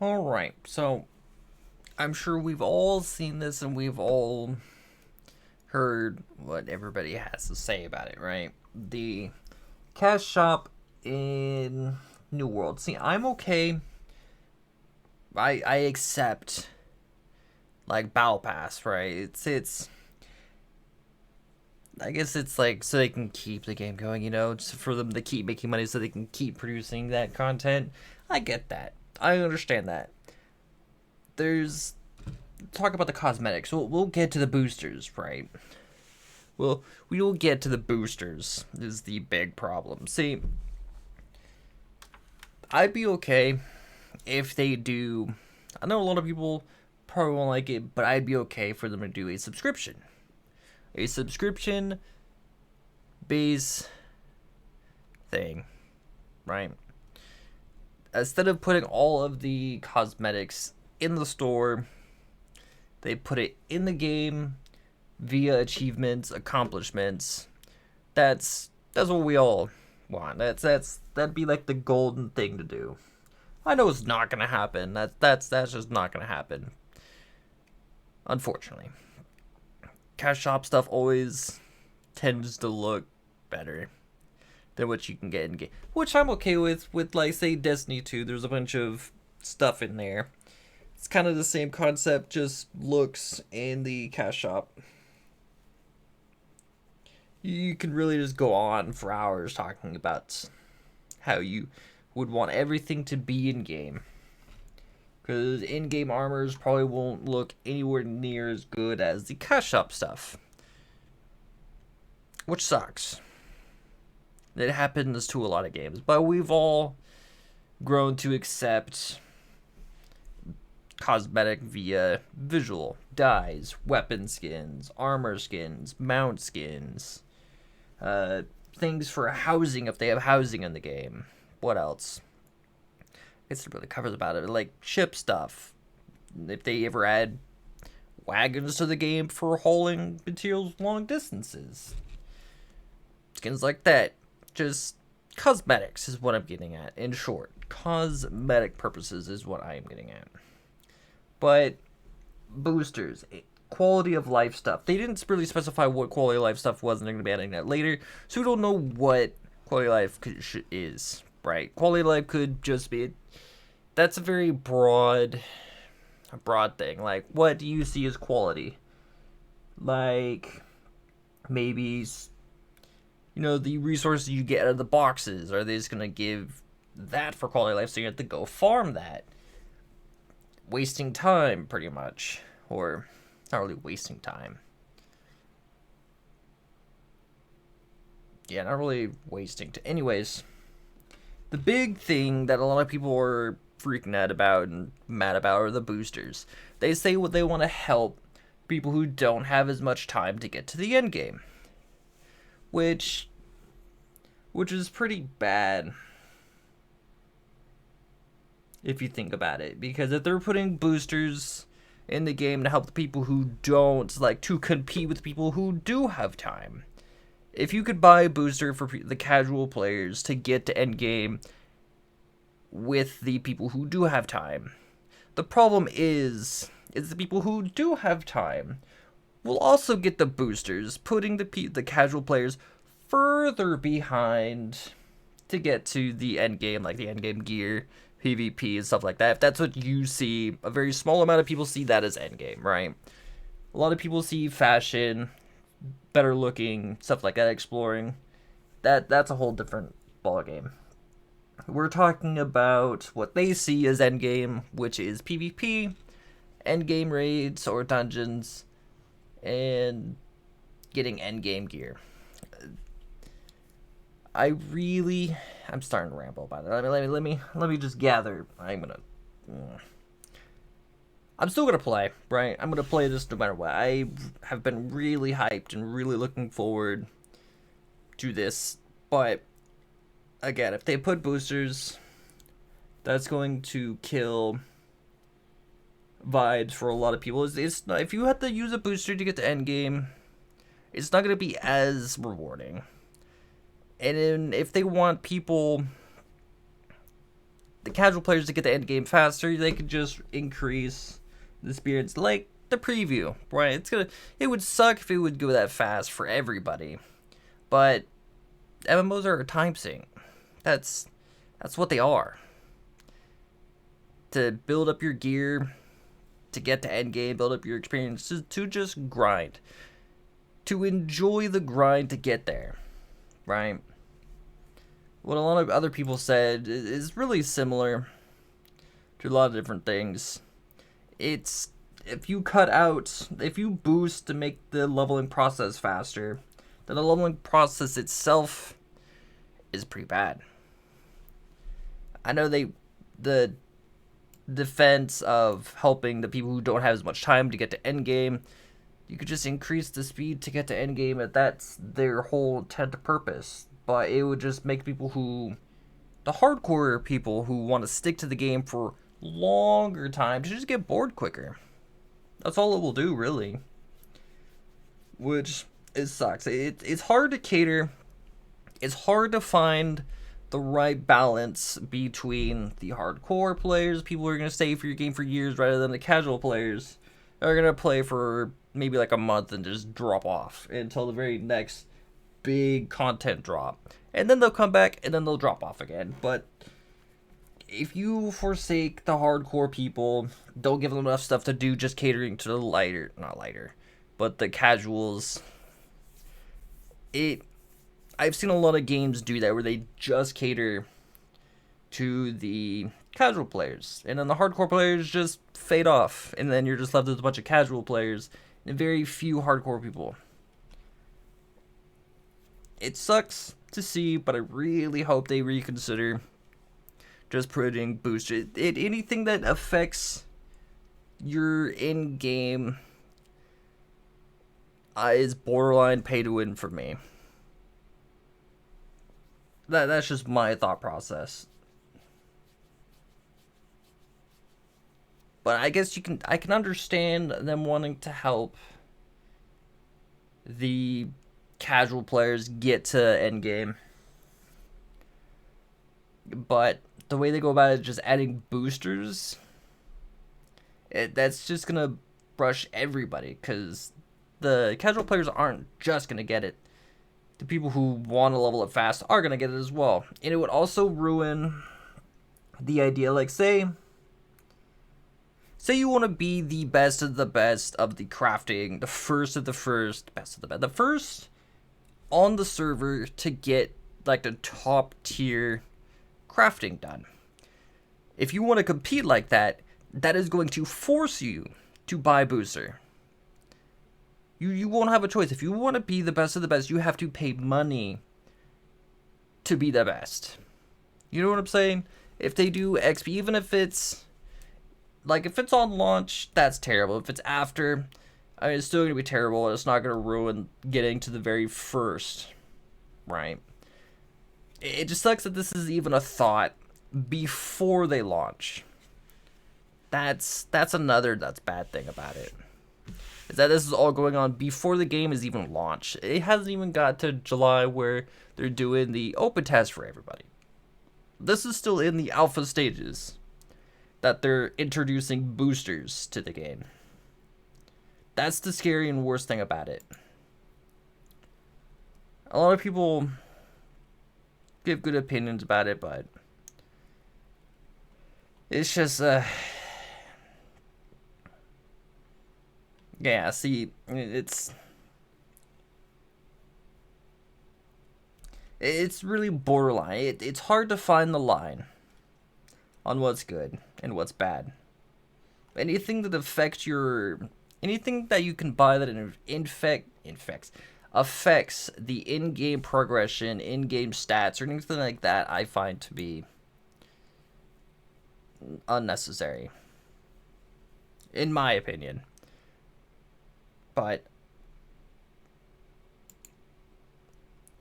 Alright, so I'm sure we've all seen this and we've all heard what everybody has to say about it, right? The cash shop in New World. See, I'm okay. I accept like Battle Pass, right? It's I guess it's like so they can keep the game going, just for them to keep making money so they can keep producing that content. I get that. I understand that. There's talk about the cosmetics. We'll get to the boosters, right? Well, we will get to the boosters is the big problem. See, I'd be okay if they do. I know a lot of people probably won't like it, but I'd be okay for them to do a subscription base thing, right? Instead of putting all of the cosmetics in the store, they put it in the game via achievements, accomplishments. That's what we all want. That'd be like the golden thing to do. I know it's not gonna happen. That's just not gonna happen. Unfortunately, cash shop stuff always tends to look better than what you can get in game, which I'm okay with. With like say Destiny 2, there's a bunch of stuff in there. It's kind of the same concept, just looks in the cash shop. You can really just go on for hours talking about how you would want everything to be in game. Because in game armors probably won't look anywhere near as good as the cash shop stuff. Which sucks. It happens to a lot of games. But we've all grown to accept cosmetic via visual, dyes, weapon skins, armor skins, mount skins, things for housing if they have housing in the game. What else? I guess it really covers about it. Like ship stuff. If they ever add wagons to the game for hauling materials long distances. Skins like that. Just cosmetics is what I'm getting at. In short, cosmetic purposes is what I am getting at. But boosters, quality of life stuff. They didn't really specify what quality of life stuff was, and they're going to be adding that later. So we don't know what quality of life is, right? Quality of life could just be. That's a very broad thing. Like, what do you see as quality? Like, maybe, the resources you get out of the boxes. Are they just going to give that for quality of life, so you have to go farm that? Wasting time, pretty much. Or, not really wasting time. Yeah, not really wasting time. Anyways, the big thing that a lot of people are freaking out about and mad about are the boosters. They say what they want to help people who don't have as much time to get to the end game. Which is pretty bad if you think about it, because if they're putting boosters in the game to help the people who don't, like to compete with people who do have time. If you could buy a booster for the casual players to get to end game with the people who do have time, the problem is the people who do have time will also get the boosters, putting the casual players further behind to get to the end game, like the end game gear, PvP, and stuff like that. If that's what you see, a very small amount of people see that as end game, right? A lot of people see fashion, better looking, stuff like that, exploring. That's a whole different ballgame. We're talking about what they see as endgame, which is PvP, endgame raids or dungeons, and getting endgame gear. I'm starting to ramble about it. Let me just gather. I'm still gonna play, right? I'm gonna play this no matter what. I have been really hyped and really looking forward to this, but again, if they put boosters, that's going to kill vibes for a lot of people. It's not, if you have to use a booster to get to end game, it's not going to be as rewarding. And if they want people the casual players to get the end game faster, they could just increase the spirits like the preview, right? It would suck if it would go that fast for everybody, but MMOs are a time sink. That's what they are. To build up your gear, to get to end game, build up your experience, to just grind, to enjoy the grind to get there, right? What a lot of other people said is really similar to a lot of different things. It's if you boost to make the leveling process faster, then the leveling process itself is pretty bad. I know the defense of helping the people who don't have as much time to get to endgame, you could just increase the speed to get to endgame, and that's their whole intent and purpose. But it would just make the hardcore people who want to stick to the game for longer time to just get bored quicker. That's all it will do, really. Which, it sucks. It's hard to cater. It's hard to find the right balance between the hardcore players, people who are going to stay for your game for years, rather than the casual players that are going to play for maybe like a month and just drop off until the very next big content drop. And then they'll come back and then they'll drop off again. But if you forsake the hardcore people, don't give them enough stuff to do, just catering to the but the casuals, I've seen a lot of games do that where they just cater to the casual players, and then the hardcore players just fade off, and then you're just left with a bunch of casual players and very few hardcore people. It sucks to see, but I really hope they reconsider just putting boosters. Anything that affects your in-game is borderline pay to win for me. That's just my thought process. But I guess I can understand them wanting to help the casual players get to endgame. But the way they go about it is just adding boosters. That's just gonna brush everybody, because the casual players aren't just gonna get it. The people who want to level up fast are going to get it as well. And it would also ruin the idea, like, say you want to be the best of the best of the crafting, the first of the first, best of the best, the first on the server to get, like, the top tier crafting done. If you want to compete like that, that is going to force you to buy booster. You won't have a choice. If you want to be the best of the best, you have to pay money to be the best. You know what I'm saying? If they do XP, even if it's on launch, that's terrible. If it's after, I mean, it's still going to be terrible. It's not going to ruin getting to the very first, right? It just sucks that this is even a thought before they launch. That's bad thing about it. Is that this is all going on before the game is even launched. It hasn't even got to July where they're doing the open test for everybody. This is still in the alpha stages that they're introducing boosters to the game. That's the scary and worst thing about it. A lot of people give good opinions about it, but it's just yeah, see, it's really borderline. It's hard to find the line on what's good and what's bad. Anything that affects anything that you can buy that affects the in-game progression, in-game stats, or anything like that, I find to be unnecessary, in my opinion. But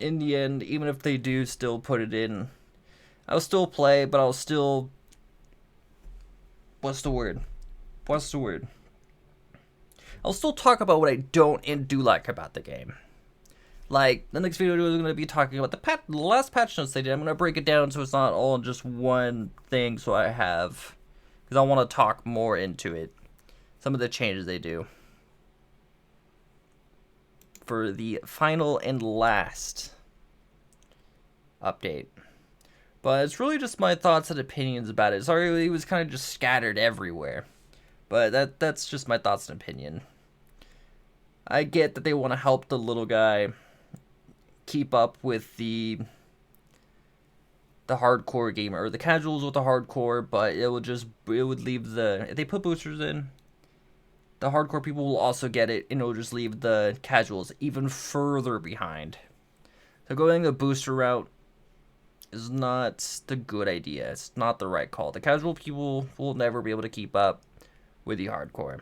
in the end, even if they do still put it in, I'll still play, but I'll still... What's the word? I'll still talk about what I don't and do like about the game. Like, the next video is going to be talking about the last patch notes they did. I'm going to break it down so it's not all in just one thing, so I have, because I want to talk more into it. Some of the changes they do. For the final and last update. But it's really just my thoughts and opinions about it. Sorry, it was kind of just scattered everywhere. But that's just my thoughts and opinion. I get that they want to help the little guy keep up with the hardcore gamer, or the casuals with the hardcore, but it would leave the, if they put boosters in, the hardcore people will also get it, and it'll just leave the casuals even further behind. So going the booster route is not the good idea. It's not the right call. The casual people will never be able to keep up with the hardcore.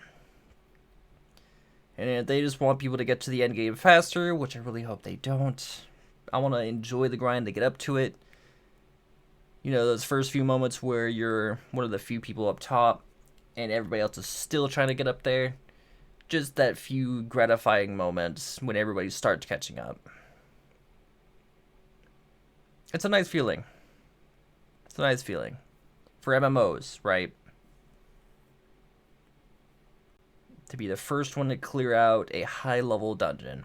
And if they just want people to get to the end game faster, which I really hope they don't. I want to enjoy the grind to get up to it. You know, those first few moments where you're one of the few people up top and everybody else is still trying to get up there. Just that few gratifying moments when everybody starts catching up. It's a nice feeling. It's a nice feeling. For MMOs, right? To be the first one to clear out a high-level dungeon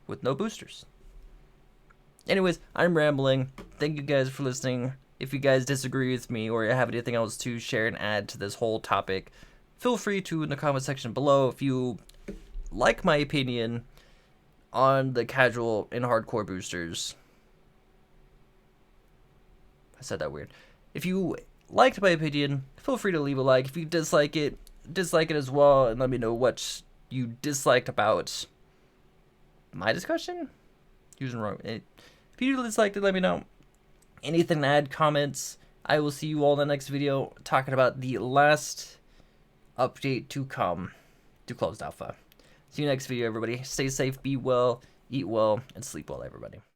with no boosters. Anyways, I'm rambling. Thank you guys for listening. If you guys disagree with me or have anything else to share and add to this whole topic, feel free to in the comment section below. If you like my opinion on the casual and hardcore boosters. I said that weird. If you liked my opinion, feel free to leave a like. If you dislike it as well, and let me know what you disliked about my discussion. Using wrong. If you disliked it, let me know. Anything to add, comments. I will see you all in the next video talking about the last update to come to closed alpha. See you next video, everybody. Stay safe, be well, eat well, and sleep well, everybody.